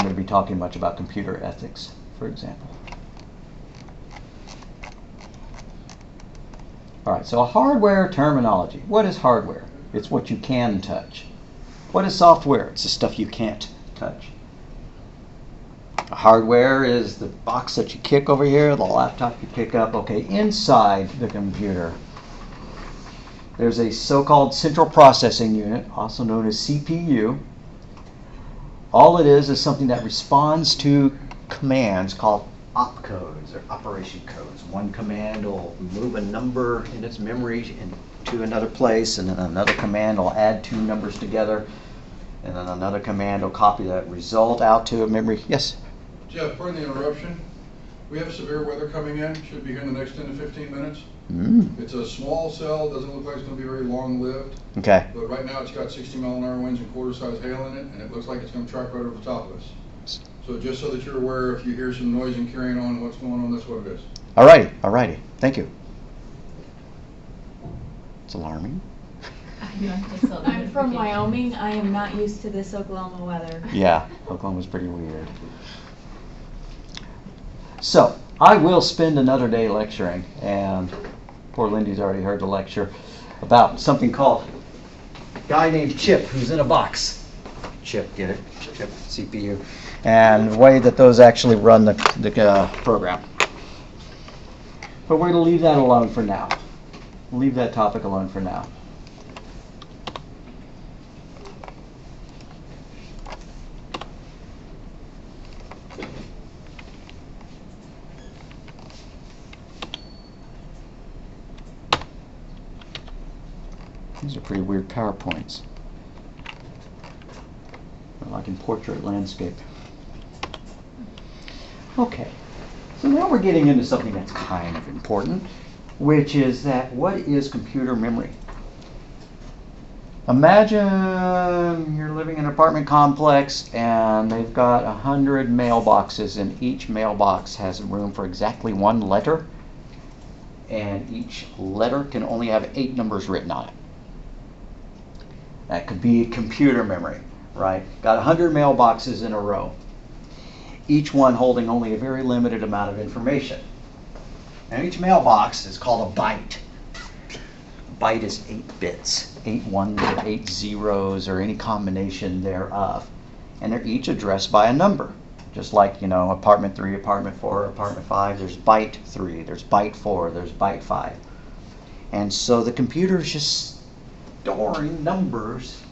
I'm going to be talking much about computer ethics, for example. All right, so a hardware terminology. What is hardware? It's what you can touch. What is software? It's the stuff you can't touch. Hardware is the box that you kick over here, the laptop you pick up. Okay, inside the computer, there's a so-called central processing unit, also known as CPU. All it is something that responds to commands called opcodes or operation codes. One command will move a number in its memory into another place, and then another command will add two numbers together, and then another command will copy that result out to a memory. Yes? Jeff, pardon the interruption. We have severe weather coming in. Should be here in the next 10 to 15 minutes. It's a small cell. Doesn't look like it's going to be very long-lived. Okay. But right now it's got 60-mile-an-hour winds and quarter-size hail in it, and it looks like it's going to track right over the top of us. So just so that you're aware, if you hear some noise and carrying on what's going on, that's what it is. All righty. Thank you. It's alarming. I'm from Wyoming. I am not used to this Oklahoma weather. Yeah, Oklahoma's pretty weird. So, I will spend another day lecturing, and poor Lindy's already heard the lecture, about something called a guy named Chip who's in a box. Chip, get it? Chip, CPU. And the way that those actually run the program. But we're going to leave that alone for now. We'll leave that topic alone for now. These are pretty weird PowerPoints. They're like in portrait landscape. Okay, so now we're getting into something that's kind of important, which is that what is computer memory? Imagine you're living in an apartment complex and they've got 100 mailboxes, and each mailbox has room for exactly one letter, and each letter can only have 8 numbers written on it. That could be computer memory, right? Got 100 mailboxes in a row, each one holding only a very limited amount of information. Now each mailbox is called a byte. A byte is 8 bits, 8 ones or 8 zeros or any combination thereof. And they're each addressed by a number. Just like, apartment 3, apartment 4, apartment 5, there's byte 3, there's byte 4, there's byte 5. And so the computer is just storing numbers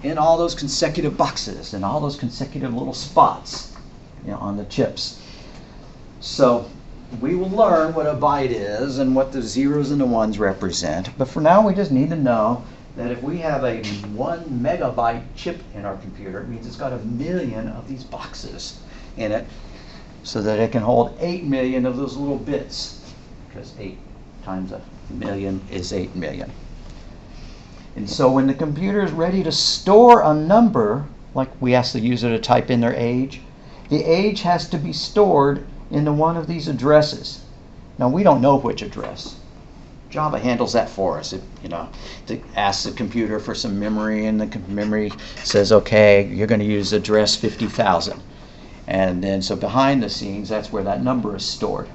in all those consecutive boxes and all those consecutive little spots on the chips. So we will learn what a byte is and what the zeros and the ones represent. But for now, we just need to know that if we have a 1 megabyte chip in our computer, it means it's got 1 million of these boxes in it, so that it can hold 8 million of those little bits, because 8 times 1 million is 8 million. And so when the computer is ready to store a number, like we ask the user to type in their age, the age has to be stored into one of these addresses. Now we don't know which address. Java handles that for us. It asks the computer for some memory, and the memory says, okay, you're going to use address 50,000. And then so behind the scenes, that's where that number is stored.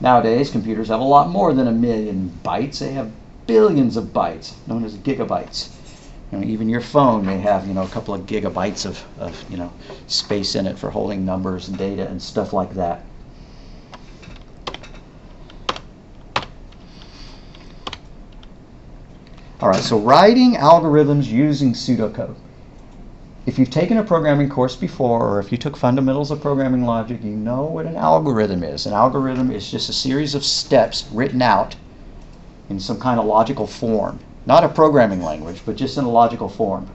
Nowadays, computers have a lot more than 1 million bytes. They have billions of bytes, known as gigabytes. Even your phone may have a couple of gigabytes of space in it for holding numbers and data and stuff like that. All right, so writing algorithms using pseudocode. If you've taken a programming course before, or if you took fundamentals of programming logic, you know what an algorithm is. An algorithm is just a series of steps written out in some kind of logical form. Not a programming language, but just in a logical form.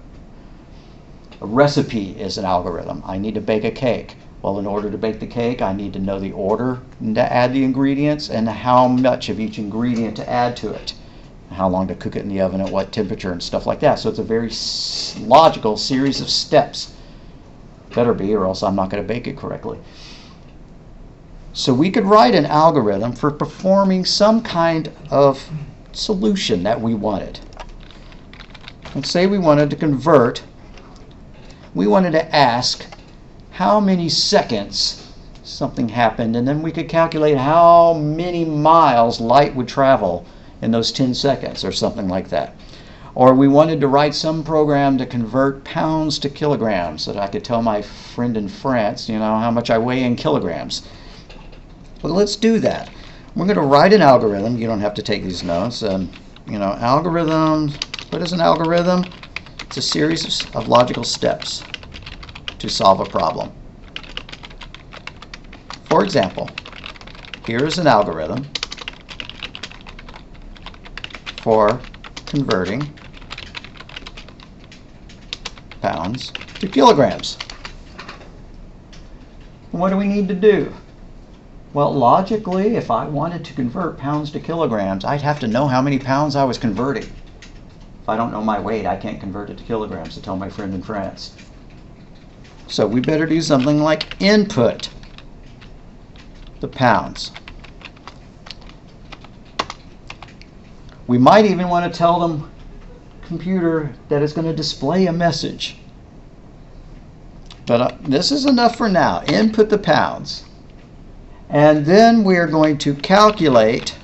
A recipe is an algorithm. I need to bake a cake. Well, in order to bake the cake, I need to know the order to add the ingredients and how much of each ingredient to add to it. How long to cook it in the oven, at what temperature, and stuff like that. So it's a very logical series of steps. Better be, or else I'm not going to bake it correctly. So we could write an algorithm for performing some kind of solution that we wanted. Let's say we wanted to ask how many seconds something happened, and then we could calculate how many miles light would travel in those 10 seconds or something like that. Or we wanted to write some program to convert pounds to kilograms so that I could tell my friend in France, how much I weigh in kilograms. Well, let's do that. We're going to write an algorithm. You don't have to take these notes. Algorithm, what is an algorithm? It's a series of logical steps to solve a problem. For example, here is an algorithm for converting pounds to kilograms. What do we need to do? Well, logically, if I wanted to convert pounds to kilograms, I'd have to know how many pounds I was converting. If I don't know my weight, I can't convert it to kilograms to tell my friend in France. So we better do something like input the pounds. We might even want to tell them, computer, that it's going to display a message. But this is enough for now. Input the pounds. And then we're going to calculate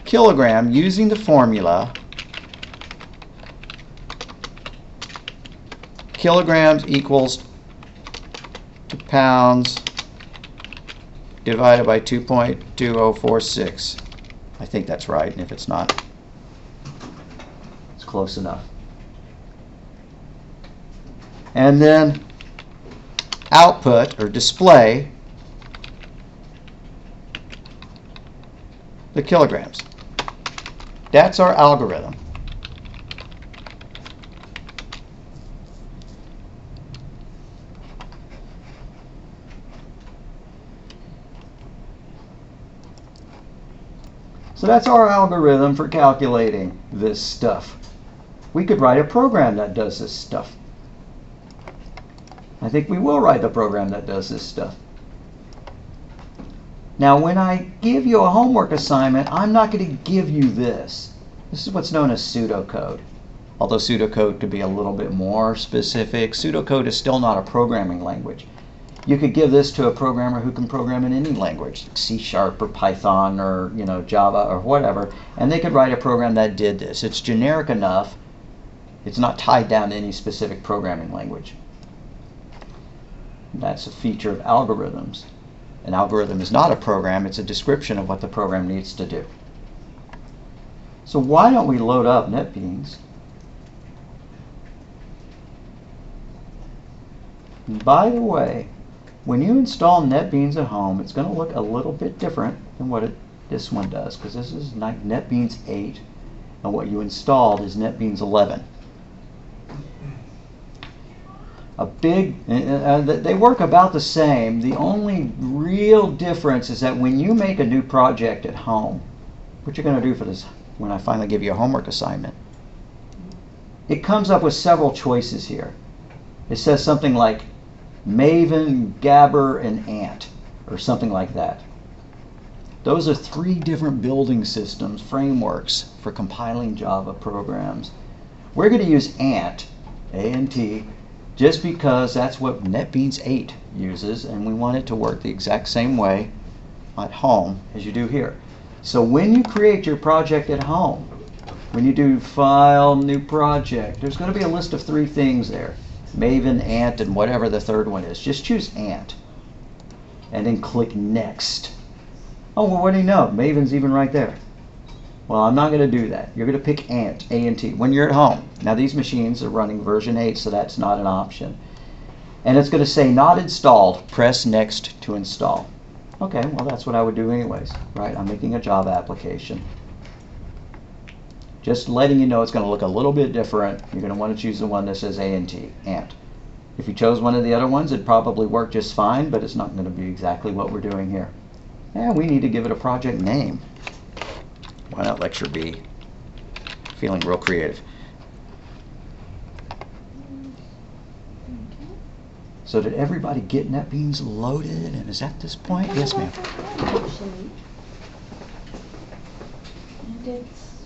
kilogram using the formula kilograms equals to pounds divided by 2.2046. I think that's right, and if it's not, it's close enough. And then output or display the kilograms. That's our algorithm. So that's our algorithm for calculating this stuff. We could write a program that does this stuff. I think we will write the program that does this stuff. Now, when I give you a homework assignment, I'm not going to give you this. This is what's known as pseudocode. Although pseudocode could be a little bit more specific, pseudocode is still not a programming language. You could give this to a programmer who can program in any language, like C# or Python or Java or whatever, and they could write a program that did this. It's generic enough. It's not tied down to any specific programming language. That's a feature of algorithms. An algorithm is not a program, it's a description of what the program needs to do. So why don't we load up NetBeans? And by the way, when you install NetBeans at home, it's going to look a little bit different than what this one does, because this is NetBeans 8, and what you installed is NetBeans 11. They work about the same. The only real difference is that when you make a new project at home, what you're going to do for this, when I finally give you a homework assignment, it comes up with several choices here. It says something like Maven, Gabber, and Ant, or something like that. Those are 3 different building systems, frameworks for compiling Java programs. We're going to use Ant, A-N-T, just because that's what NetBeans 8 uses, and we want it to work the exact same way at home as you do here. So when you create your project at home, when you do File, New Project, there's going to be a list of 3 things there. Maven, Ant, and whatever the third one is. Just choose Ant, and then click Next. Oh, well, what do you know? Maven's even right there. Well, I'm not going to do that. You're going to pick Ant, A-N-T, when you're at home. Now, these machines are running version 8, so that's not an option. And it's going to say not installed. Press Next to install. Okay, well, that's what I would do anyways, right? I'm making a Java application. Just letting you know it's going to look a little bit different. You're going to want to choose the one that says A-N-T, Ant. If you chose one of the other ones, it'd probably work just fine, but it's not going to be exactly what we're doing here. And we need to give it a project name. Why not LectureB? Feeling real creative. So did everybody get NetBeans loaded? And is that this point? Yes, ma'am. Actually, and it's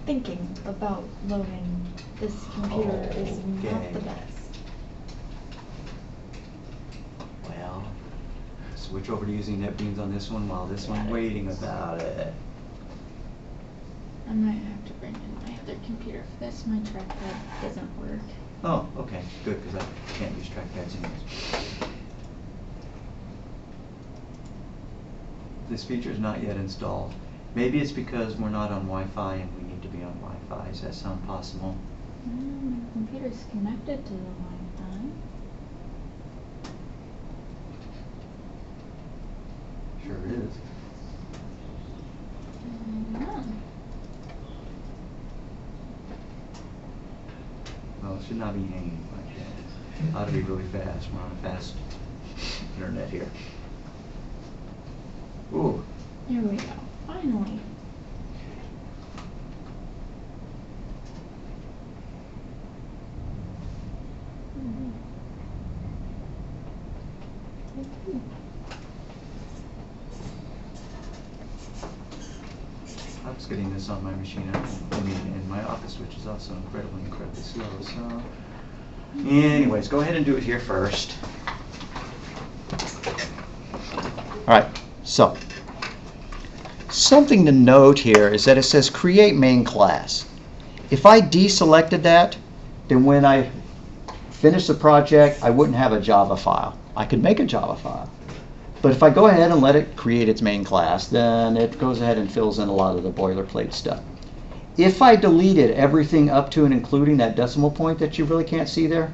thinking about loading. This computer is not the best. switch over to using NetBeans on this one while this one's waiting about it. I might have to bring in my other computer for this. My trackpad doesn't work. Oh, okay, good, because I can't use trackpads anyways. This feature is not yet installed. Maybe it's because we're not on Wi-Fi and we need to be on Wi-Fi. Does that sound possible? My computer's connected to the Wi-Fi. Sure is. Yeah. Well, it should not be hanging like that. It ought to be really fast. We're on a fast internet here. Ooh. There we go. Finally. I was getting this on my machine, in my office, which is also incredibly slow. So, anyways, go ahead and do it here first. All right. So, something to note here is that it says create main class. If I deselected that, then when I finish the project, I wouldn't have a Java file. I could make a Java file. But if I go ahead and let it create its main class, then it goes ahead and fills in a lot of the boilerplate stuff. If I deleted everything up to and including that decimal point that you really can't see there,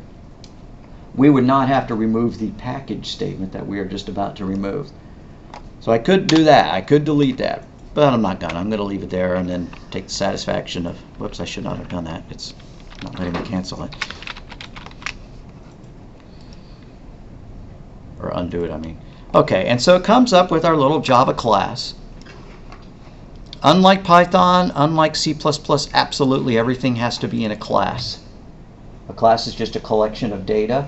we would not have to remove the package statement that we are just about to remove. So I could do that. I could delete that. But I'm not gonna. I'm gonna leave it there and then take the satisfaction of, whoops, I should not have done that. It's not letting me cancel it. Or undo it, I mean. Okay, and so it comes up with our little Java class. Unlike Python, unlike C++, absolutely everything has to be in a class. A class is just a collection of data,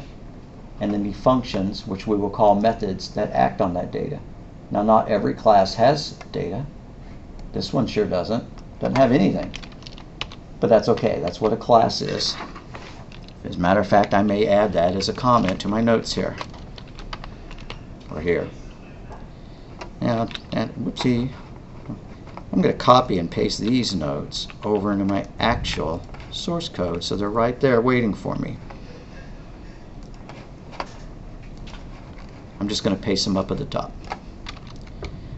and then the functions, which we will call methods, that act on that data. Now, not every class has data. This one sure doesn't. Doesn't have anything. But that's okay. That's what a class is. As a matter of fact, I may add that as a comment to my notes here. Or here. Now, and whoopsie. I'm going to copy and paste these notes over into my actual source code, so they're right there waiting for me. I'm just going to paste them up at the top.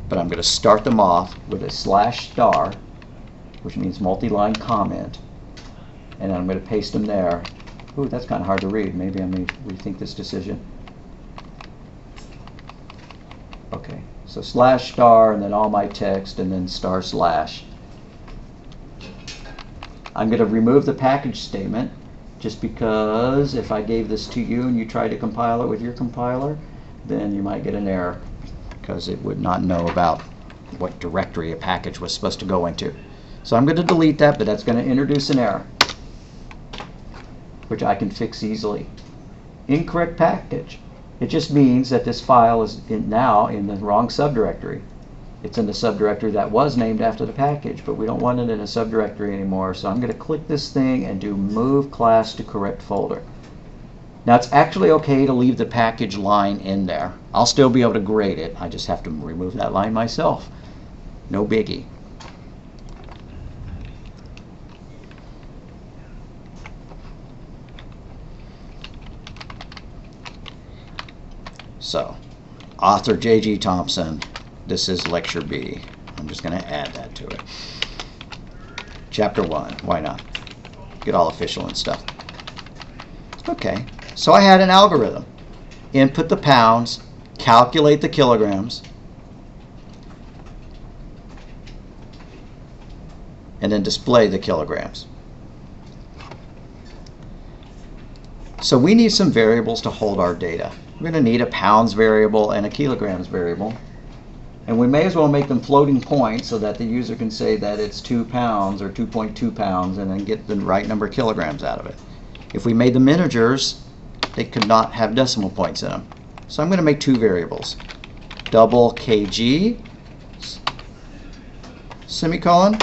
But I'm going to start them off with a /*, which means multi-line comment, and I'm going to paste them there. Ooh, that's kind of hard to read. Maybe I may rethink this decision. Okay, so /* and then all my text and then //. I'm going to remove the package statement just because if I gave this to you and you tried to compile it with your compiler, then you might get an error because it would not know about what directory a package was supposed to go into. So I'm going to delete that, but that's going to introduce an error, which I can fix easily. Incorrect package. It just means that this file is now in the wrong subdirectory. It's in the subdirectory that was named after the package, but we don't want it in a subdirectory anymore. So I'm going to click this thing and do move class to correct folder. Now it's actually okay to leave the package line in there. I'll still be able to grade it. I just have to remove that line myself. No biggie. So, author J.G. Thompson, this is LectureB. I'm just going to add that to it. Chapter 1, why not? Get all official and stuff. Okay, so I had an algorithm. Input the pounds, calculate the kilograms, and then display the kilograms. So we need some variables to hold our data. We're going to need a pounds variable and a kilograms variable. And we may as well make them floating points so that the user can say that it's 2 pounds or 2.2 pounds and then get the right number of kilograms out of it. If we made them integers, they could not have decimal points in them. So I'm going to make two variables. Double kg, semicolon,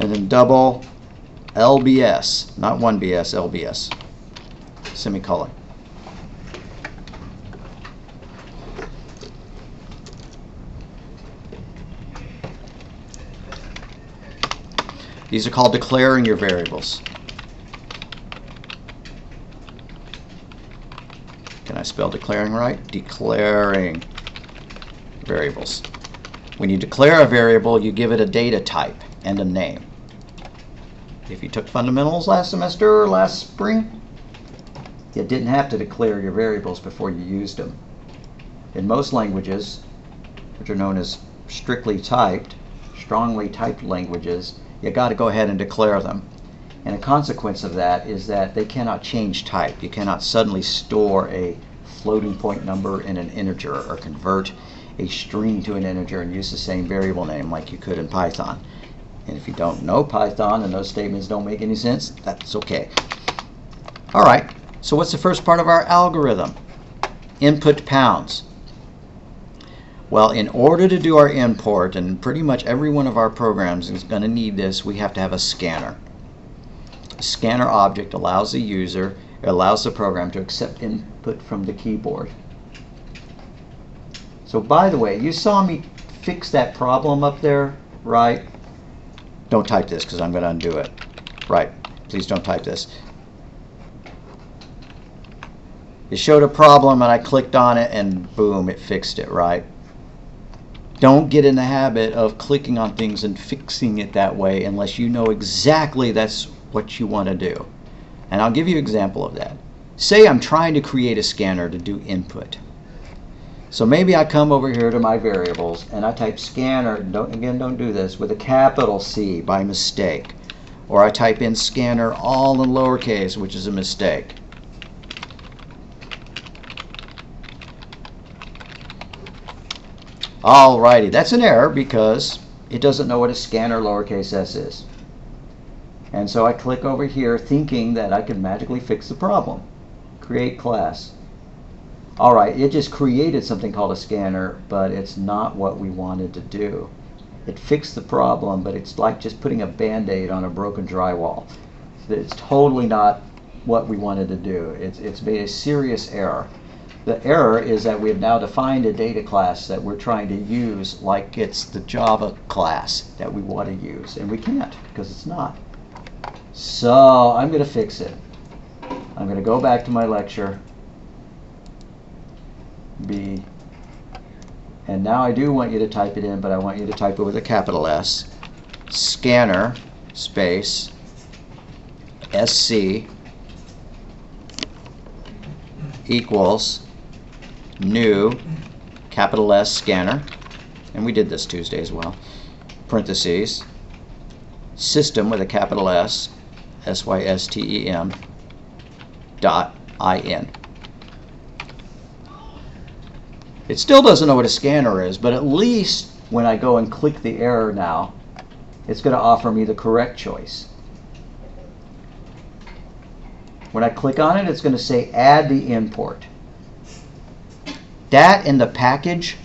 and then double lbs, not 1bs, lbs, semicolon. These are called declaring your variables. Can I spell declaring right? Declaring variables. When you declare a variable, you give it a data type and a name. If you took fundamentals last semester or last spring, you didn't have to declare your variables before you used them. In most languages, which are known as strictly typed, strongly typed languages, you got to go ahead and declare them. And a consequence of that is that they cannot change type. You cannot suddenly store a floating point number in an integer or convert a string to an integer and use the same variable name like you could in Python. And if you don't know Python and those statements don't make any sense, that's okay. All right, so what's the first part of our algorithm? Input pounds. Well, in order to do our import, and pretty much every one of our programs is going to need this, we have to have a scanner. A scanner object allows the user, it allows the program to accept input from the keyboard. So by the way, you saw me fix that problem up there, right? Don't type this because I'm going to undo it. Right, please don't type this. It showed a problem and I clicked on it and boom, it fixed it, right? Don't get in the habit of clicking on things and fixing it that way unless you know exactly that's what you want to do. And I'll give you an example of that. Say I'm trying to create a scanner to do input. So maybe I come over here to my variables and I type scanner, don't do this, with a capital C by mistake. Or I type in scanner all in lowercase, which is a mistake. Alrighty, that's an error because it doesn't know what a scanner lowercase s is. And so I click over here thinking that I can magically fix the problem. Create class. Alright, it just created something called a scanner, but it's not what we wanted to do. It fixed the problem, but it's like just putting a band-aid on a broken drywall. It's totally not what we wanted to do. It's made a serious error. The error is that we have now defined a data class that we're trying to use like it's the Java class that we want to use, and we can't because it's not. So I'm going to fix it. I'm going to go back to my lecture B, and now I do want you to type it in, but I want you to type it with a capital S. Scanner space SC equals new capital S scanner, and we did this Tuesday as well, parentheses, system with a capital S, SYSTEM, dot IN. It still doesn't know what a scanner is, but at least when I go and click the error now, it's going to offer me the correct choice. When I click on it, it's going to say add the import. That and the package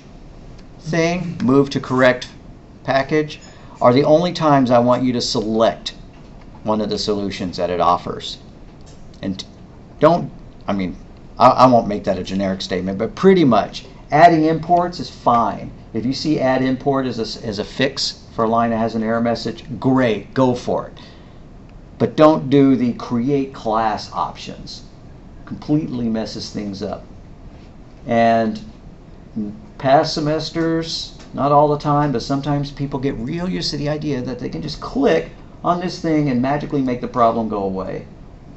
thing, move to correct package, are the only times I want you to select one of the solutions that it offers. And don't, I won't make that a generic statement, but pretty much adding imports is fine. If you see add import as a fix for a line that has an error message, great, go for it. But don't do the create class options. Completely messes things up. And past semesters, not all the time, but sometimes people get real used to the idea that they can just click on this thing and magically make the problem go away.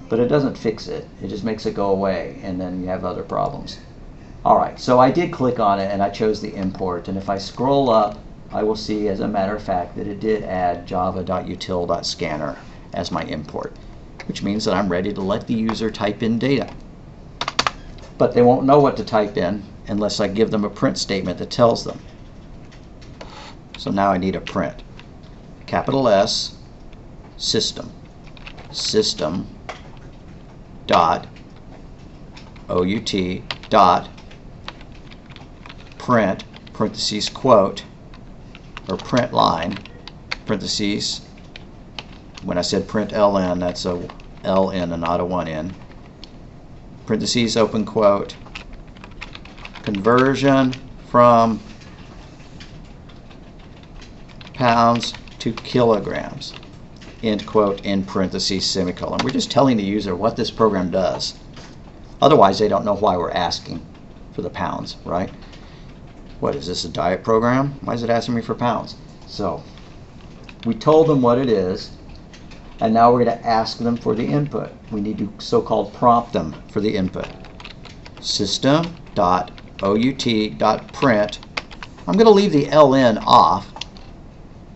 But it doesn't fix it. It just makes it go away, and then you have other problems. Alright, so I did click on it and I chose the import, and if I scroll up, I will see, as a matter of fact, that it did add java.util.scanner as my import, which means that I'm ready to let the user type in data. But they won't know what to type in unless I give them a print statement that tells them. So now I need a print. Capital S, system dot out dot print parentheses quote or print line parentheses. When I said print ln, that's a ln and not a 1n. Parentheses open quote, conversion from pounds to kilograms. end quote, in parentheses, semicolon. We're just telling the user what this program does. Otherwise, they don't know why we're asking for the pounds, right? What is this, a diet program? Why is it asking me for pounds? So we told them what it is, and now we're going to ask them for the input. We need to so-called prompt them for the input. System.out.print. I'm going to leave the ln off.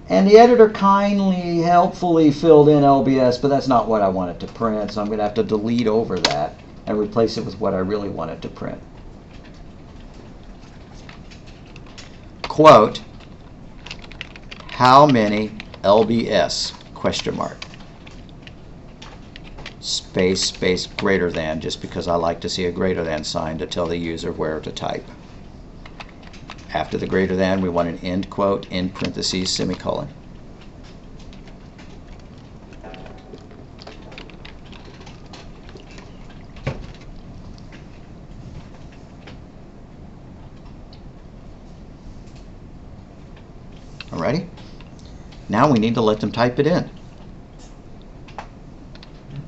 And the editor kindly, helpfully filled in LBS, but that's not what I wanted to print, so I'm going to have to delete over that and replace it with what I really wanted to print. Quote, how many LBS, question mark. Space, space, greater than, just because I like to see a greater than sign to tell the user where to type. After the greater than, we want an end quote, in parentheses, semicolon. Alrighty? Now we need to let them type it in.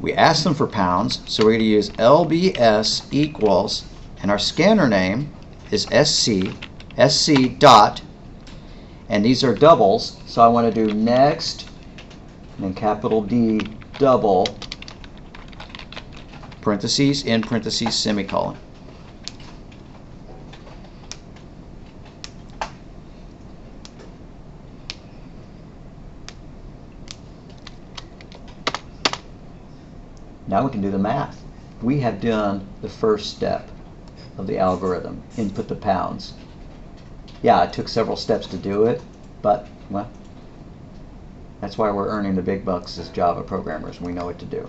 We asked them for pounds, so we're going to use LBS equals, and our scanner name is SC dot, and these are doubles, so I want to do next, and then capital D, double, parentheses, in parentheses, semicolon. Now we can do the math. We have done the first step of the algorithm, input the pounds. Yeah, it took several steps to do it, but, well, that's why we're earning the big bucks as Java programmers. We know what to do.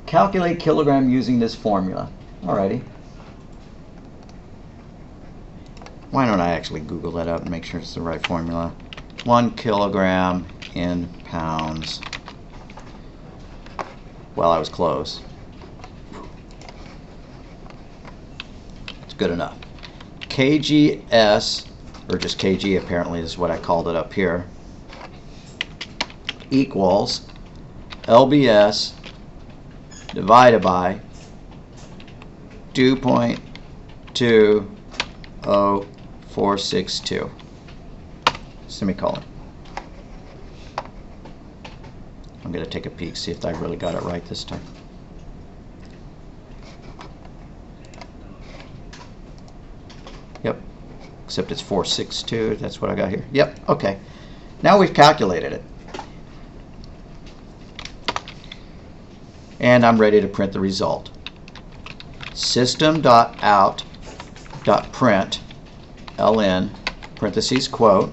Calculate kilogram using this formula. Alrighty. Why don't I actually Google that up and make sure it's the right formula? 1 kilogram in pounds. Well, I was close. It's good enough. KGS, or just KG apparently is what I called it up here, equals LBS divided by 2.20462, semicolon. I'm going to take a peek, see if I really got it right this time. Yep, except it's 462, that's what I got here. Yep, okay. Now we've calculated it. And I'm ready to print the result. System.out.print ln parentheses quote.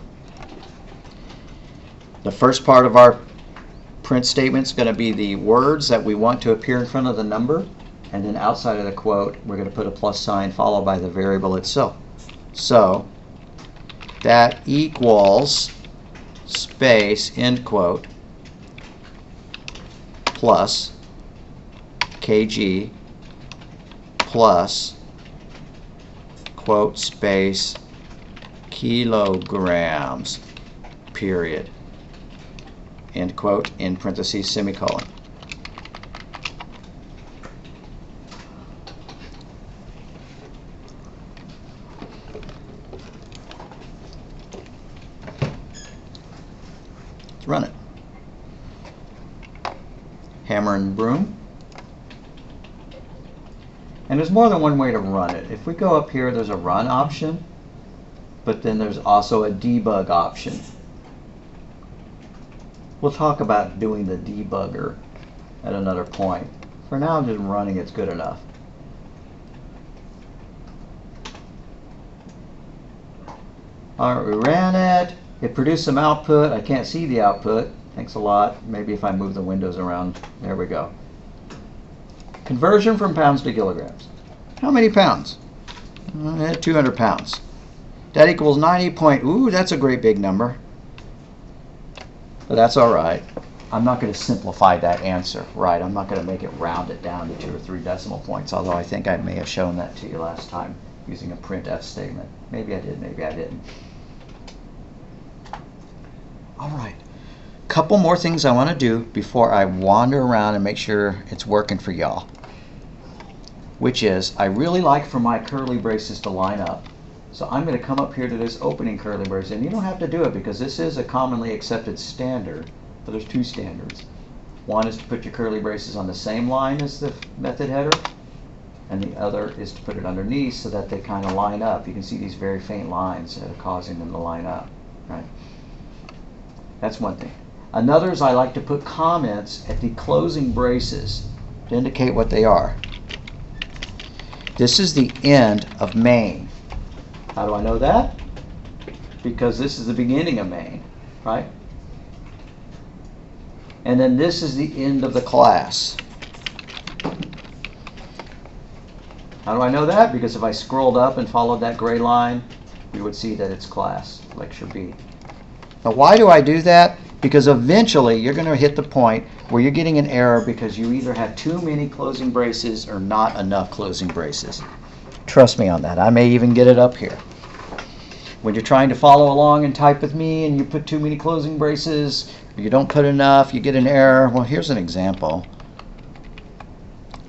The first part of our print statement is going to be the words that we want to appear in front of the number, and then outside of the quote we're going to put a plus sign followed by the variable itself. So that equals space end quote plus kg plus quote space kilograms period end quote, in parentheses, semicolon. Let's run it. Hammer and broom. And there's more than one way to run it. If we go up here, there's a run option, but then there's also a debug option. We'll talk about doing the debugger at another point. For now, just running it's good enough. Alright, we ran it. It produced some output. I can't see the output. Thanks a lot. Maybe if I move the windows around. There we go. Conversion from pounds to kilograms. How many pounds? 200 pounds. That equals 90. Ooh, that's a great big number. But that's all right. I'm not going to simplify that answer, right? I'm not going to make it round it down to 2 or 3 decimal points, although I think I may have shown that to you last time using a printf statement. Maybe I did, maybe I didn't. All right. Couple more things I want to do before I wander around and make sure it's working for y'all. Which is, I really like for my curly braces to line up. So I'm going to come up here to this opening curly brace, and you don't have to do it because this is a commonly accepted standard, but there's two standards. One is to put your curly braces on the same line as the method header, and the other is to put it underneath so that they kind of line up. You can see these very faint lines that are causing them to line up, right? That's one thing. Another is I like to put comments at the closing braces to indicate what they are. This is the end of main. How do I know that? Because this is the beginning of main, right? And then this is the end of the class. How do I know that? Because if I scrolled up and followed that gray line, we would see that it's class, lecture B. Now why do I do that? Because eventually you're going to hit the point where you're getting an error because you either have too many closing braces or not enough closing braces. Trust me on that. I may even get it up here. When you're trying to follow along and type with me and you put too many closing braces, or you don't put enough, you get an error. Well, here's an example.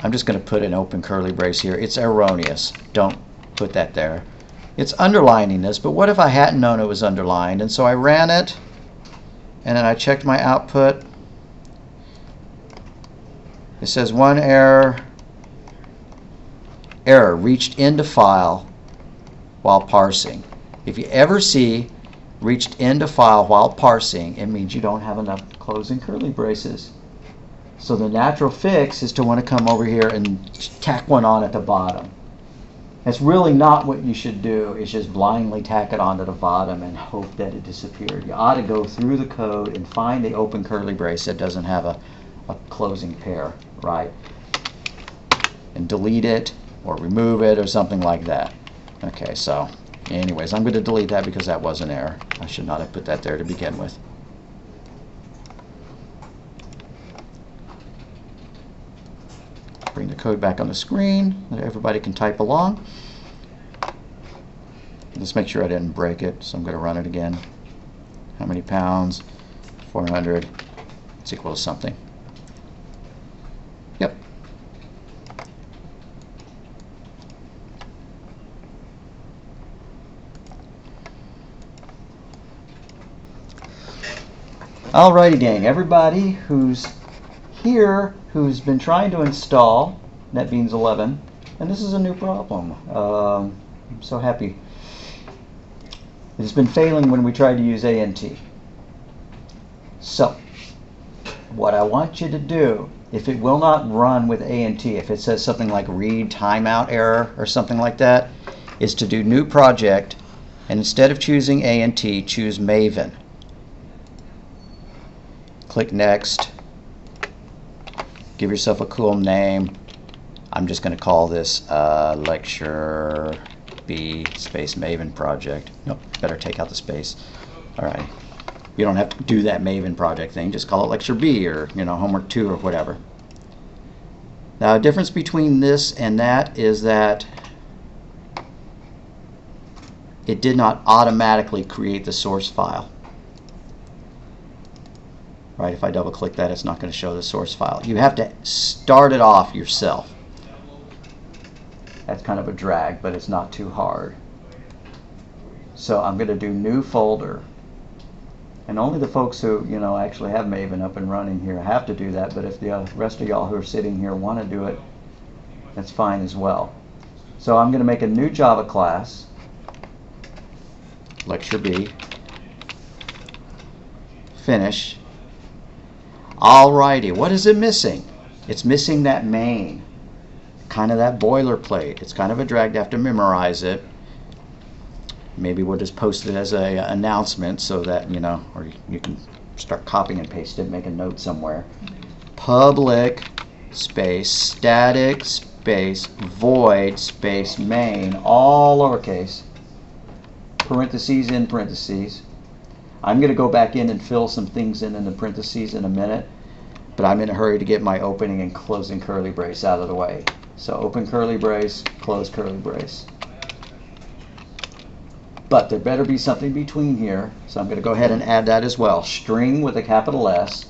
I'm just going to put an open curly brace here. It's erroneous. Don't put that there. It's underlining this, but what if I hadn't known it was underlined? And so I ran it, and then I checked my output. It says one error reached into file while parsing. If you ever see reached into file while parsing, it means you don't have enough closing curly braces. So the natural fix is to want to come over here and tack one on at the bottom. That's really not what you should do, is just blindly tack it onto the bottom and hope that it disappeared. You ought to go through the code and find the open curly brace that doesn't have a closing pair, right? And delete it or remove it or something like that. Okay, so anyways, I'm going to delete that because that was an error. I should not have put that there to begin with. Bring the code back on the screen so everybody can type along. Let's make sure I didn't break it, so I'm going to run it again. How many pounds? 400. It's equal to something. Yep. Alrighty, gang. Everybody who's here who's been trying to install NetBeans 11, and this is a new problem. I'm so happy. It's been failing when we tried to use ANT. So, what I want you to do, if it will not run with ANT, if it says something like read timeout error or something like that, is to do new project, and instead of choosing ANT, choose Maven. Click next. Give yourself a cool name. I'm just going to call this LectureB space Maven project. Nope, better take out the space. Alright. You don't have to do that Maven project thing. Just call it LectureB or, homework 2 or whatever. Now, the difference between this and that is that it did not automatically create the source file. Right, if I double click that, it's not going to show the source file. You have to start it off yourself. That's kind of a drag, but it's not too hard. So I'm going to do new folder. And only the folks who, actually have Maven up and running here have to do that, but if the rest of y'all who are sitting here want to do it, that's fine as well. So I'm going to make a new Java class, LectureB, finish. Alrighty, what is it missing? It's missing that main, kind of that boilerplate. It's kind of a drag to have to memorize it. Maybe we'll just post it as an announcement so that, or you can start copying and pasting it, make a note somewhere. Public space static space void space main, all lowercase, parentheses in parentheses. I'm going to go back in and fill some things in the parentheses in a minute, but I'm in a hurry to get my opening and closing curly brace out of the way. So open curly brace, close curly brace. But there better be something between here, so I'm going to go ahead and add that as well. String with a capital S,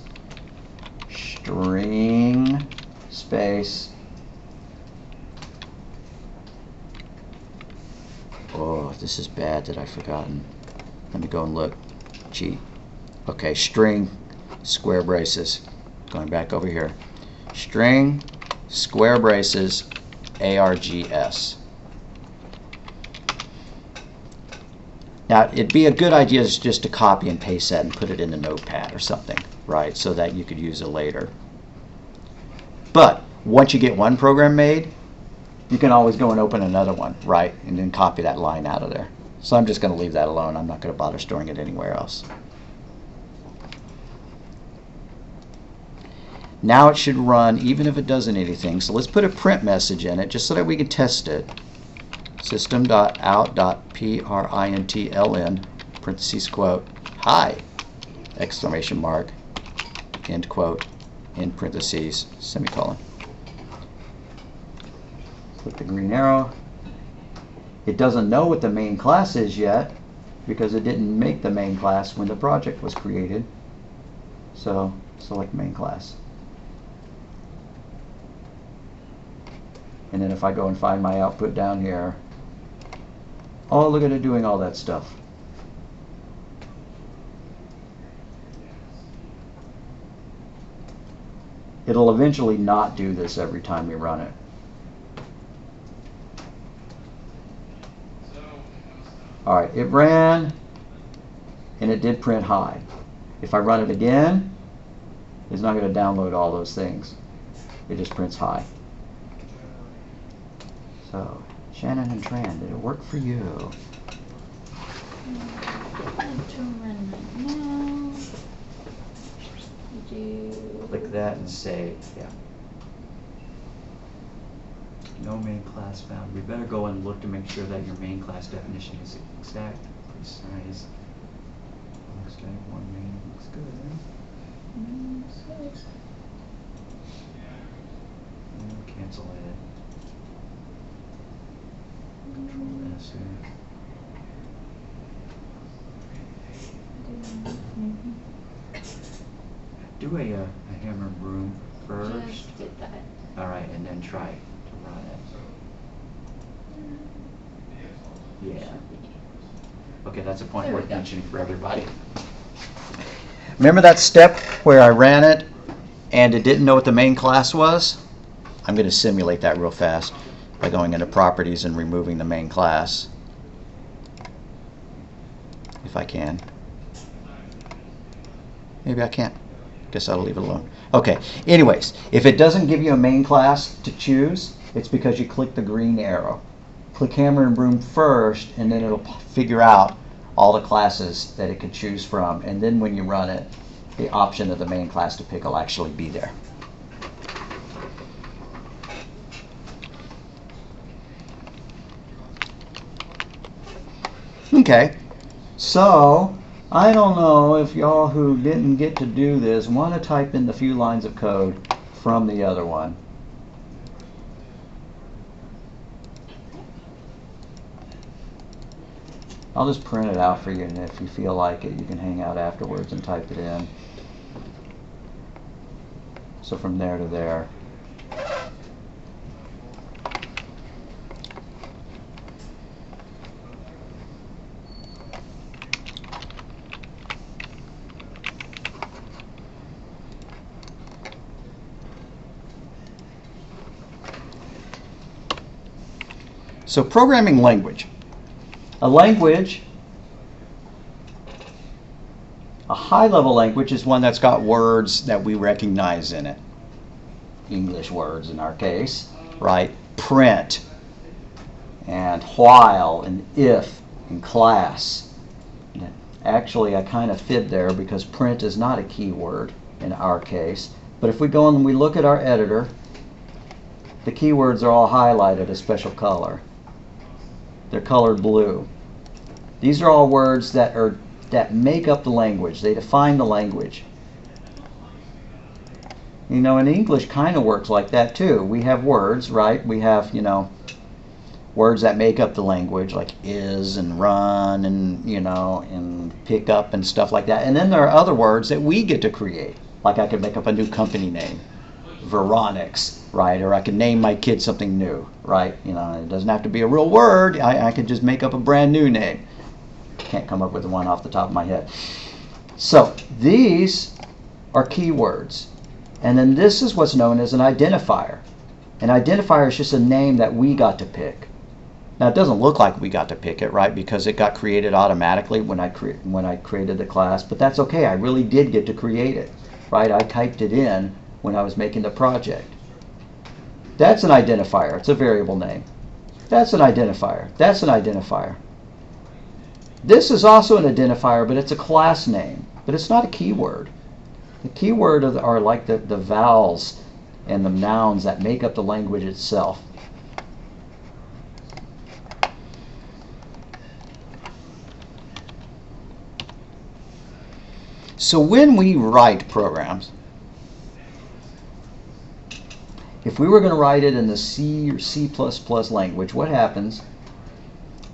string space. Oh, this is bad that I've forgotten. Let me go and look. Cheat. Okay, string square braces. Going back over here. String square braces ARGS. Now, it'd be a good idea just to copy and paste that and put it in a notepad or something, right, so that you could use it later. But once you get one program made, you can always go and open another one, right, and then copy that line out of there. So I'm just going to leave that alone. I'm not going to bother storing it anywhere else. Now it should run even if it doesn't anything. So let's put a print message in it just so that we can test it. System.out.println, parentheses quote, hi, exclamation mark, end quote, in parentheses, semicolon. Click the green arrow. It doesn't know what the main class is yet because it didn't make the main class when the project was created. So select main class. And then if I go and find my output down here, oh, look at it doing all that stuff. It'll eventually not do this every time you run it. All right, it ran, and it did print high. If I run it again, it's not going to download all those things. It just prints high. So, Shannon and Tran, did it work for you? Click that and save. Yeah. No main class found. We better go and look to make sure that your main class definition is exact, precise. Looks like one main looks good. Cancel edit. Control S here. Do a hammer and broom first. Just did that. All right, and then try to run it. Yeah. Okay, that's a point worth mentioning for everybody. Remember that step where I ran it and it didn't know what the main class was? I'm going to simulate that real fast by going into properties and removing the main class. If I can. Maybe I can't. Guess I'll leave it alone. Okay, anyways, if it doesn't give you a main class to choose, it's because you click the green arrow. Click hammer and broom first, and then it'll figure out all the classes that it could choose from, and then when you run it, the option of the main class to pick will actually be there. Okay, so I don't know if y'all who didn't get to do this want to type in the few lines of code from the other one. I'll just print it out for you, and if you feel like it, you can hang out afterwards and type it in. So from there to there. So programming language. A language, a high-level language is one that's got words that we recognize in it. English words in our case, right? Print, and while, and if, and class. Actually, I kind of fibbed there because print is not a keyword in our case. But if we go and we look at our editor, the keywords are all highlighted a special color. They're colored blue. These are all words that make up the language. They define the language. You know, and English kind of works like that too. We have words, right? We have, you know, words that make up the language, like is and run and, and pick up and stuff like that. And then there are other words that we get to create. Like I could make up a new company name, Veronix, right? Or I could name my kid something new, right? It doesn't have to be a real word. I could just make up a brand new name. Can't come up with one off the top of my head. So these are keywords. And then this is what's known as an identifier. An identifier is just a name that we got to pick. Now it doesn't look like we got to pick it, right? Because it got created automatically when I created the class, but that's okay. I really did get to create it, right? I typed it in when I was making the project. That's an identifier. It's a variable name. That's an identifier. That's an identifier. This is also an identifier, but it's a class name, but it's not a keyword. The keyword are like the vowels and the nouns that make up the language itself. So when we write programs, if we were going to write it in the C or C++ language, what happens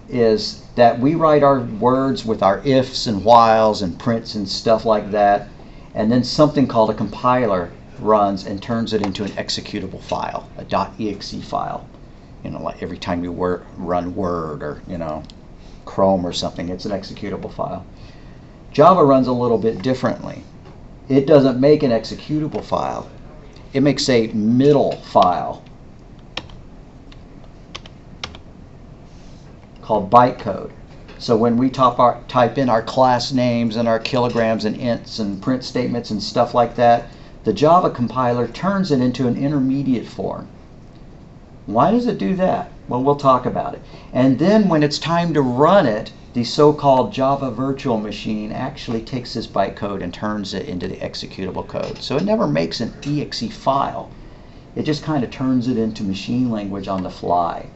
is that we write our words with our ifs and whiles and prints and stuff like that, and then something called a compiler runs and turns it into an executable file, a .exe file. Like every time you run Word or Chrome or something, it's an executable file. Java runs a little bit differently. It doesn't make an executable file. It makes a middle file called bytecode. So when we type in our class names and our kilograms and ints and print statements and stuff like that, the Java compiler turns it into an intermediate form. Why does it do that? Well, we'll talk about it. And then when it's time to run it, the so-called Java virtual machine actually takes this bytecode and turns it into the executable code. So it never makes an exe file. It just kind of turns it into machine language on the fly.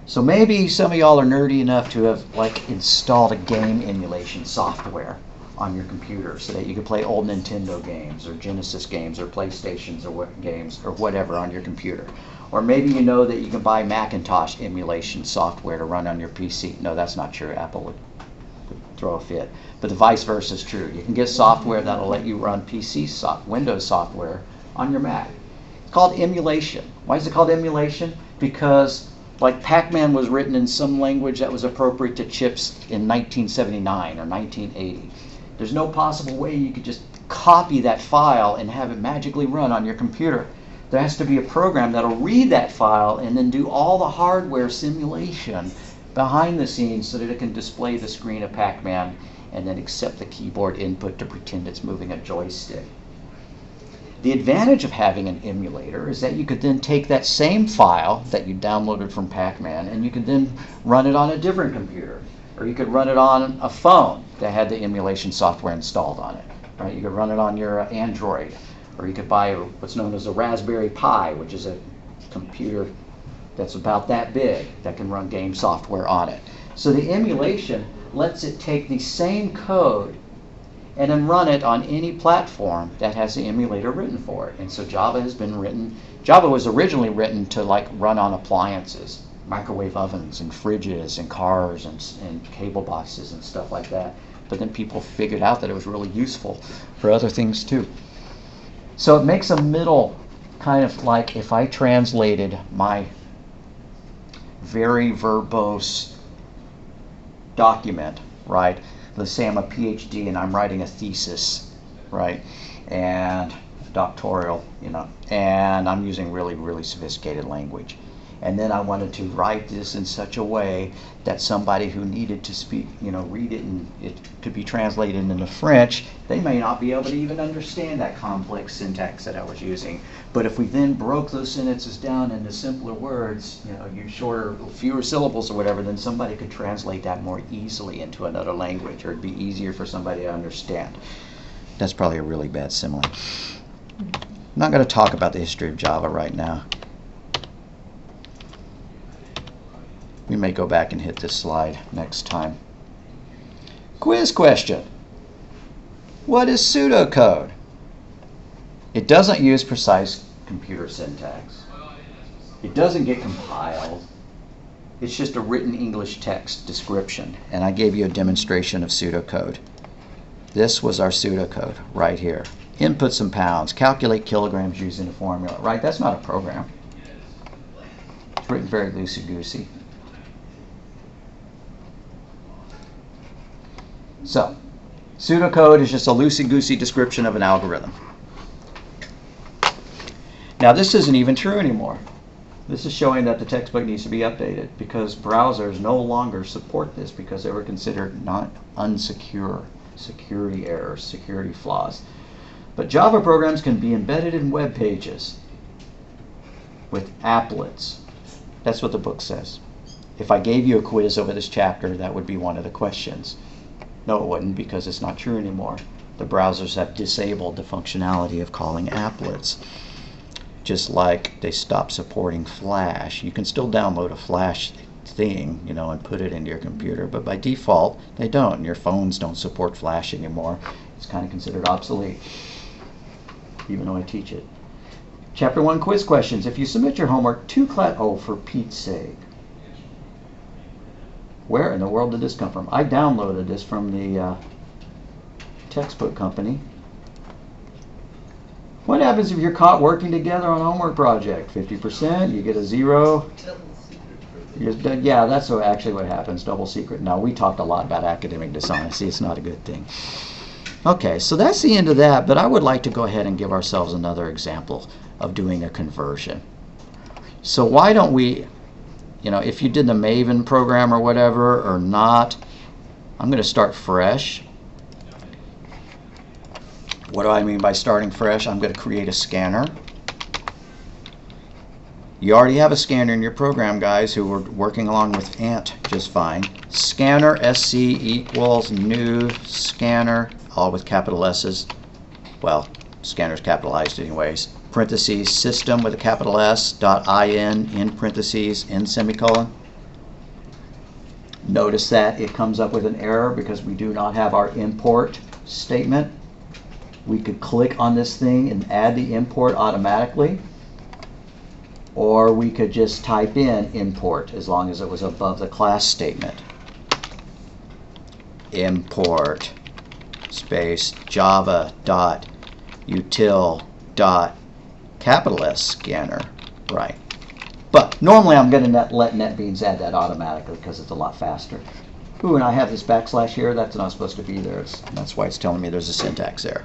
So maybe some of y'all are nerdy enough to have installed a game emulation software on your computer so that you can play old Nintendo games or Genesis games or PlayStations or games or whatever on your computer. Or maybe you know that you can buy Macintosh emulation software to run on your PC. No, that's not true. Apple would throw a fit. But the vice versa is true. You can get software that'll let you run Windows software on your Mac. It's called emulation. Why is it called emulation? Because Pac-Man was written in some language that was appropriate to chips in 1979 or 1980. There's no possible way you could just copy that file and have it magically run on your computer. There has to be a program that'll read that file and then do all the hardware simulation behind the scenes so that it can display the screen of Pac-Man and then accept the keyboard input to pretend it's moving a joystick. The advantage of having an emulator is that you could then take that same file that you downloaded from Pac-Man and you could then run it on a different computer. Or you could run it on a phone that had the emulation software installed on it. Right? You could run it on your Android. Or you could buy what's known as a Raspberry Pi, which is a computer that's about that big that can run game software on it. So the emulation lets it take the same code and then run it on any platform that has the emulator written for it. And so Java was originally written to run on appliances, microwave ovens and fridges and cars and cable boxes and stuff like that. But then people figured out that it was really useful for other things too. So it makes a middle, kind of like if I translated my very verbose document, right? Let's say I'm a PhD and I'm writing a thesis, right? And doctoral, and I'm using really, really sophisticated language. And then I wanted to write this in such a way that somebody who needed to speak, read it and it could be translated into French, they may not be able to even understand that complex syntax that I was using. But if we then broke those sentences down into simpler words, use fewer syllables or whatever, then somebody could translate that more easily into another language, or it'd be easier for somebody to understand. That's probably a really bad simile. I'm not going to talk about the history of Java right now. We may go back and hit this slide next time. Quiz question. What is pseudocode? It doesn't use precise computer syntax. It doesn't get compiled. It's just a written English text description. And I gave you a demonstration of pseudocode. This was our pseudocode right here. Input some pounds, calculate kilograms using a formula, right? That's not a program. It's written very loosey-goosey. So, pseudocode is just a loosey-goosey description of an algorithm. Now, this isn't even true anymore. This is showing that the textbook needs to be updated because browsers no longer support this because they were considered not unsecure, security errors, security flaws. But Java programs can be embedded in web pages with applets. That's what the book says. If I gave you a quiz over this chapter, that would be one of the questions. No, it wouldn't, because it's not true anymore. The browsers have disabled the functionality of calling applets. Just like they stopped supporting Flash. You can still download a Flash thing, you know, and put it into your computer, but by default, they don't. And your phones don't support Flash anymore. It's kind of considered obsolete, even though I teach it. Chapter 1 quiz questions. If you submit your homework to class, oh, for Pete's sake. Where in the world did this come from? I downloaded this from the textbook company. What happens if you're caught working together on a homework project? 50%, you get a 0. Yeah, that's actually what happens, double secret. Now, we talked a lot about academic dishonesty. It's not a good thing. Okay, so that's the end of that, but I would like to go ahead and give ourselves another example of doing a conversion. So why don't we, you know, if you did the Maven program or whatever or not, I'm going to start fresh. What do I mean by starting fresh? I'm going to create a scanner. You already have a scanner in your program, guys, who were working along with Ant just fine. Scanner, SC equals new scanner, all with capital S's. Well, scanner's capitalized anyways. Parentheses, system with a capital S, .in, in parentheses, in semicolon. Notice that it comes up with an error because we do not have our import statement. We could click on this thing and add the import automatically, or we could just type in import as long as it was above the class statement. Import space java dot util dot capital S scanner, right? But normally I'm going to let NetBeans add that automatically because it's a lot faster. Ooh, and I have this backslash here. That's not supposed to be there. That's why it's telling me there's a syntax error.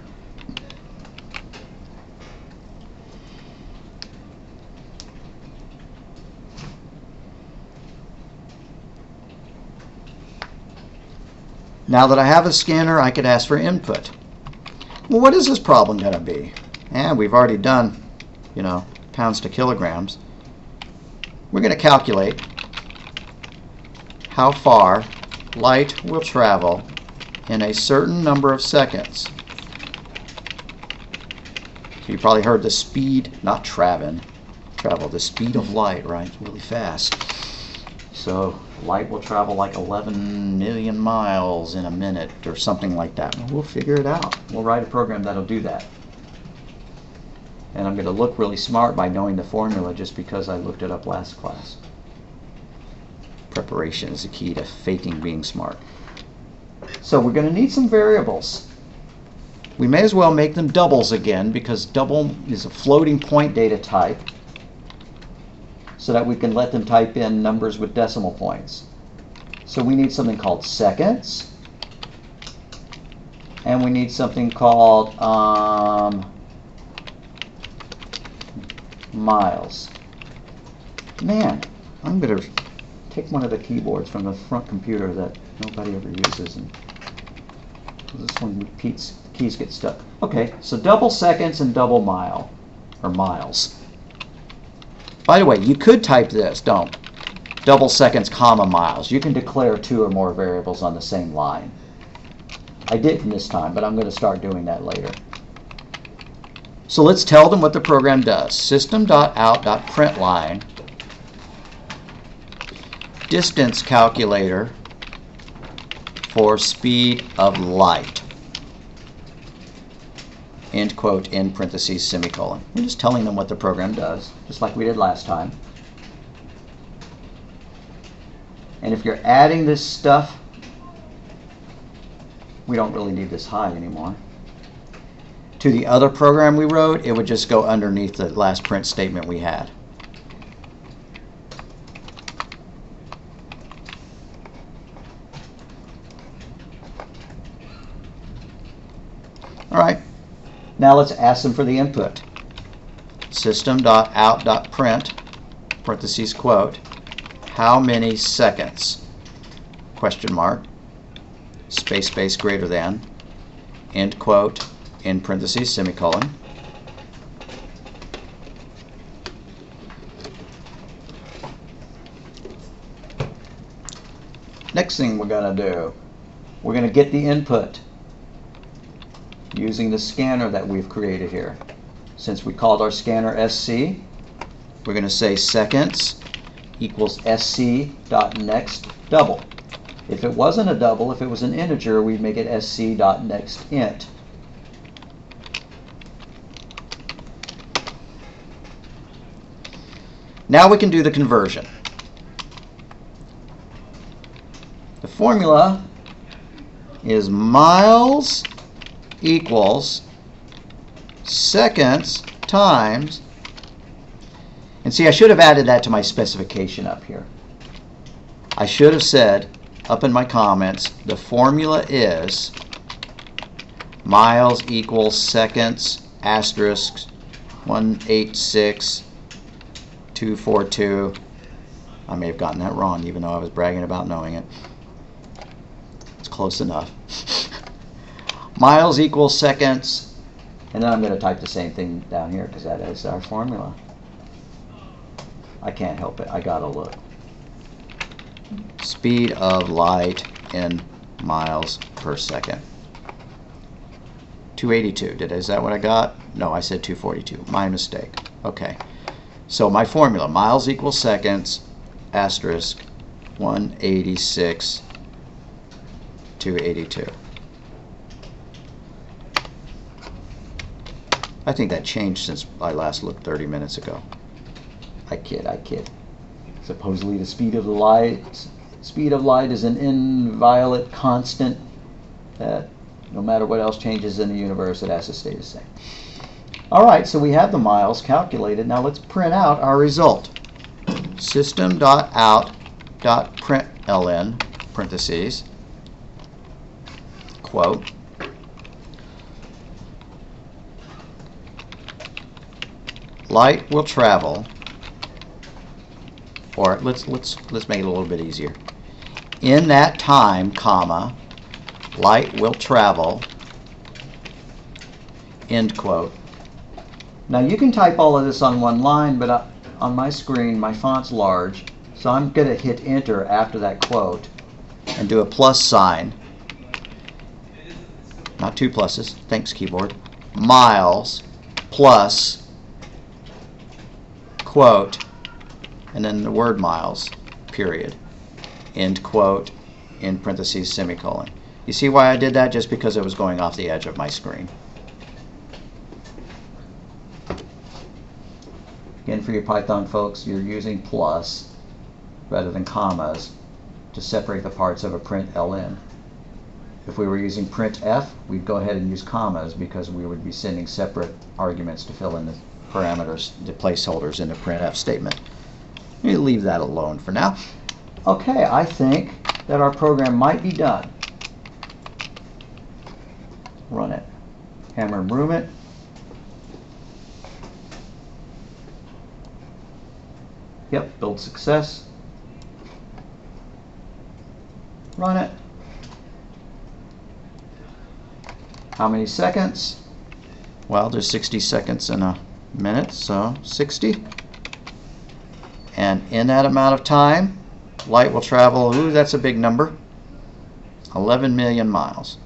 Now that I have a scanner, I could ask for input. Well, what is this problem going to be? And we've already done, you know, pounds to kilograms. We're going to calculate how far light will travel in a certain number of seconds. So you probably heard the speed, not travel, the speed of light, right? Really fast. So light will travel like 11 million miles in a minute or something like that. We'll figure it out. We'll write a program that'll do that. And I'm going to look really smart by knowing the formula just because I looked it up last class. Preparation is the key to faking being smart. So we're going to need some variables. We may as well make them doubles again because double is a floating point data type, so that we can let them type in numbers with decimal points. So we need something called seconds, and we need something called miles. Man, I'm going to take one of the keyboards from the front computer that nobody ever uses, and this one, Pete's keys get stuck. Okay, so double seconds and double mile, or miles. By the way, you could type this, don't. Double seconds, comma, miles. You can declare 2 or more variables on the same line. I didn't this time, but I'm going to start doing that later. So let's tell them what the program does. System.out.println distance calculator for speed of light. End quote, in parentheses, semicolon. We're just telling them what the program does, just like we did last time. And if you're adding this stuff, we don't really need this high anymore. To the other program we wrote, it would just go underneath the last print statement we had. All right, now let's ask them for the input. System.out.print, parentheses quote, how many seconds, question mark, space greater than, end quote, in parentheses, semicolon. Next thing we're going to do, we're going to get the input using the scanner that we've created here. Since we called our scanner SC, we're going to say seconds equals sc.next double. If it wasn't a double, if it was an integer, we'd make it sc.nextInt. Now we can do the conversion. The formula is miles equals seconds times, and see, I should have added that to my specification up here. I should have said up in my comments, the formula is miles equals seconds asterisk 186,242. I may have gotten that wrong, even though I was bragging about knowing it. It's close enough. Miles equals seconds, and then I'm going to type the same thing down here because that is our formula. I can't help it. I gotta look. Speed of light in miles per second. 282. Is that what I got? No, I said 242. My mistake. Okay. So my formula, miles equals seconds, asterisk 186, 282. I think that changed since I last looked 30 minutes ago. I kid. Supposedly the speed of light is an inviolate constant that no matter what else changes in the universe, it has to stay the same. All right, so we have the miles calculated. Now let's print out our result. System.out.println, parentheses, quote, light will travel, or let's make it a little bit easier. In that time, comma, light will travel, end quote. Now you can type all of this on one line, but on my screen, my font's large, so I'm going to hit enter after that quote and do a plus sign. Not two pluses, thanks keyboard. Miles plus quote, and then the word miles, period, end quote, in parentheses, semicolon. You see why I did that? Just because it was going off the edge of my screen. Again, for your Python folks, you're using plus rather than commas to separate the parts of a println. If we were using printf, we'd go ahead and use commas because we would be sending separate arguments to fill in the parameters, the placeholders in the printf statement. Let me leave that alone for now. Okay, I think that our program might be done. Run it. Hammer and broom it. Yep, build success. Run it. How many seconds? Well, there's 60 seconds in a minute, so 60. And in that amount of time, light will travel, ooh, that's a big number, 11 million miles.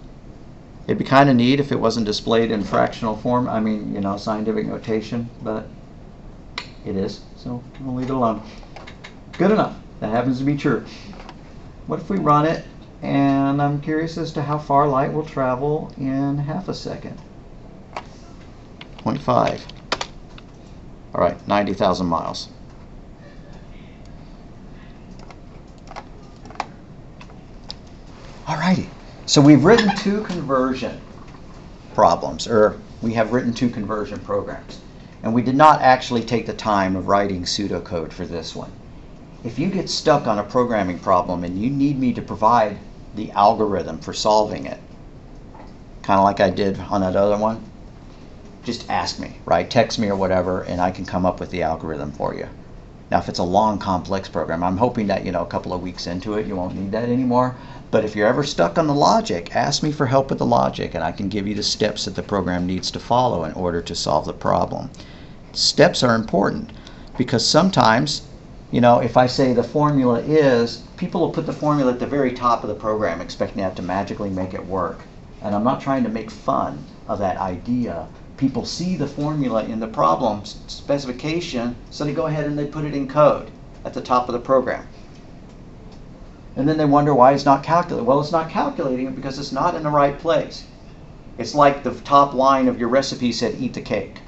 It'd be kind of neat if it wasn't displayed in fractional form, I mean, you know, scientific notation, but it is, so we'll leave it alone. Good enough. That happens to be true. What if we run it, and I'm curious as to how far light will travel in half a second. 0.5. All right, 90,000 miles. Alrighty, so we've written 2 conversion problems, or we have written 2 conversion programs. And we did not actually take the time of writing pseudocode for this one. If you get stuck on a programming problem and you need me to provide the algorithm for solving it, kind of like I did on that other one, just ask me, right? Text me or whatever, and I can come up with the algorithm for you. Now, if it's a long, complex program, I'm hoping that, a couple of weeks into it, you won't need that anymore. But if you're ever stuck on the logic, ask me for help with the logic, and I can give you the steps that the program needs to follow in order to solve the problem. Steps are important because sometimes, if I say the formula is, people will put the formula at the very top of the program expecting that to magically make it work. And I'm not trying to make fun of that idea. People see the formula in the problem specification, so they go ahead and they put it in code at the top of the program. And then they wonder why it's not calculating. Well, it's not calculating it because it's not in the right place. It's like the top line of your recipe said, eat the cake.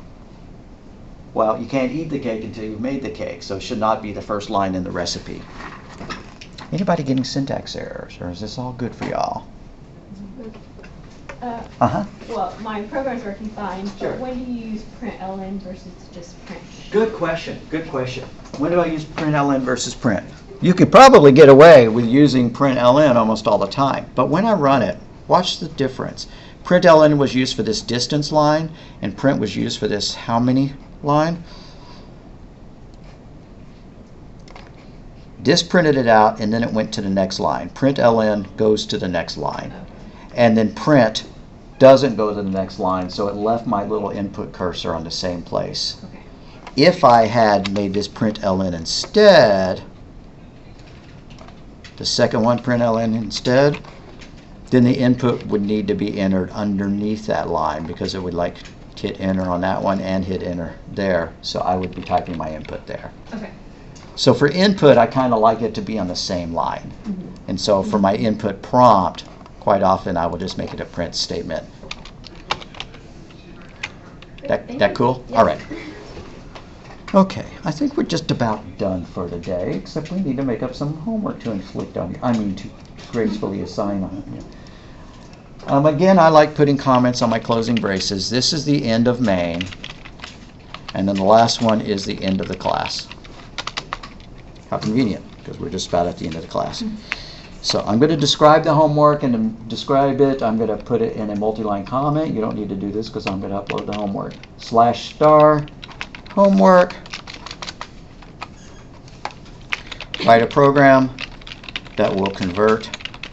Well, you can't eat the cake until you've made the cake, so it should not be the first line in the recipe. Anybody getting syntax errors, or is this all good for y'all? Well, my program's working fine. Sure. But when do you use println versus just print? Good question. Good question. When do I use println versus print? You could probably get away with using println almost all the time. But when I run it, watch the difference. Println was used for this distance line, and print was used for this how many line. This printed it out, and then it went to the next line. Println goes to the next line. Okay. And then print doesn't go to the next line, so it left my little input cursor on the same place. Okay. If I had made this println instead, the second one println instead, then the input would need to be entered underneath that line because it would hit enter on that one and hit enter there. So I would be typing my input there. Okay. So for input, I kind of like it to be on the same line. Mm-hmm. And so for my input prompt, quite often I will just make it a print statement. That cool? Yeah. All right. Okay, I think we're just about done for today, except we need to make up some homework to inflict on you. To gracefully assign on you. Again, I like putting comments on my closing braces. This is the end of main, and then the last one is the end of the class. How convenient, because we're just about at the end of the class. So I'm going to describe the homework, and to describe it, I'm going to put it in a multi-line comment. You don't need to do this because I'm going to upload the homework. /* homework. Write a program that will convert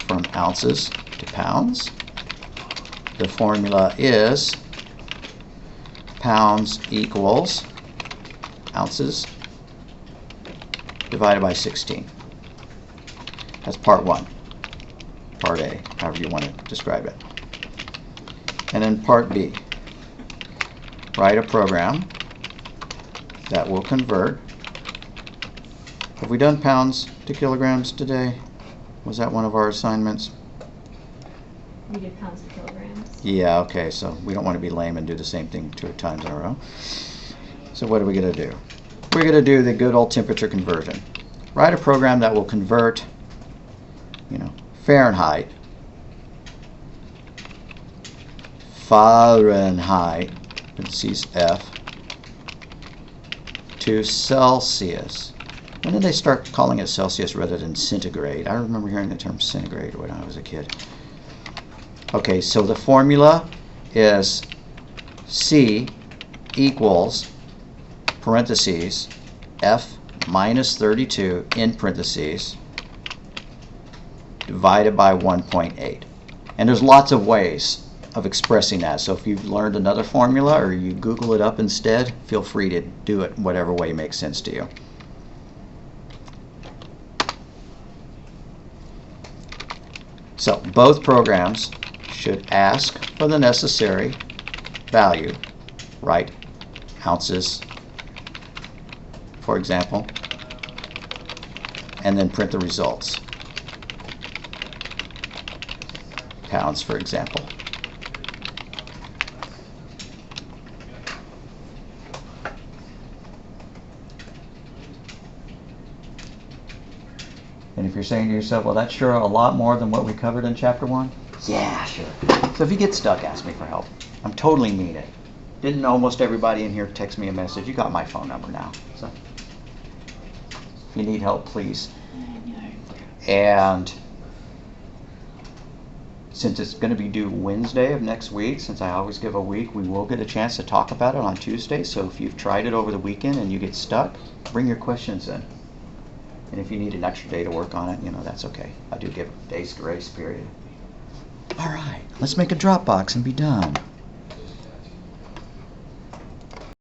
from ounces to pounds. The formula is pounds equals ounces divided by 16. That's part 1. Part A, however you want to describe it. And then part B. Write a program that will convert. Have we done pounds to kilograms today? Was that one of our assignments? We did pounds to kilograms. Yeah, okay, so we don't want to be lame and do the same thing 2 times in a row. So what are we going to do? We're going to do the good old temperature conversion. Write a program that will convert, Fahrenheit, parentheses F, to Celsius. When did they start calling it Celsius rather than centigrade? I remember hearing the term centigrade when I was a kid. Okay, so the formula is C equals parentheses F minus 32 in parentheses divided by 1.8. And there's lots of ways of expressing that. So if you've learned another formula or you Google it up instead, feel free to do it whatever way makes sense to you. So both programs should ask for the necessary value, right? Ounces, for example, and then print the results. Pounds, for example. And if you're saying to yourself, well, that's sure a lot more than what we covered in chapter 1, yeah, sure. So if you get stuck, ask me for help. I'm totally mean it. Didn't almost everybody in here text me a message? You got my phone number now. So if you need help, please. And since it's going to be due Wednesday of next week, since I always give a week, we will get a chance to talk about it on Tuesday. So if you've tried it over the weekend and you get stuck, bring your questions in. And if you need an extra day to work on it, you know, that's okay. I do give a day's grace period. All right, let's make a Dropbox and be done.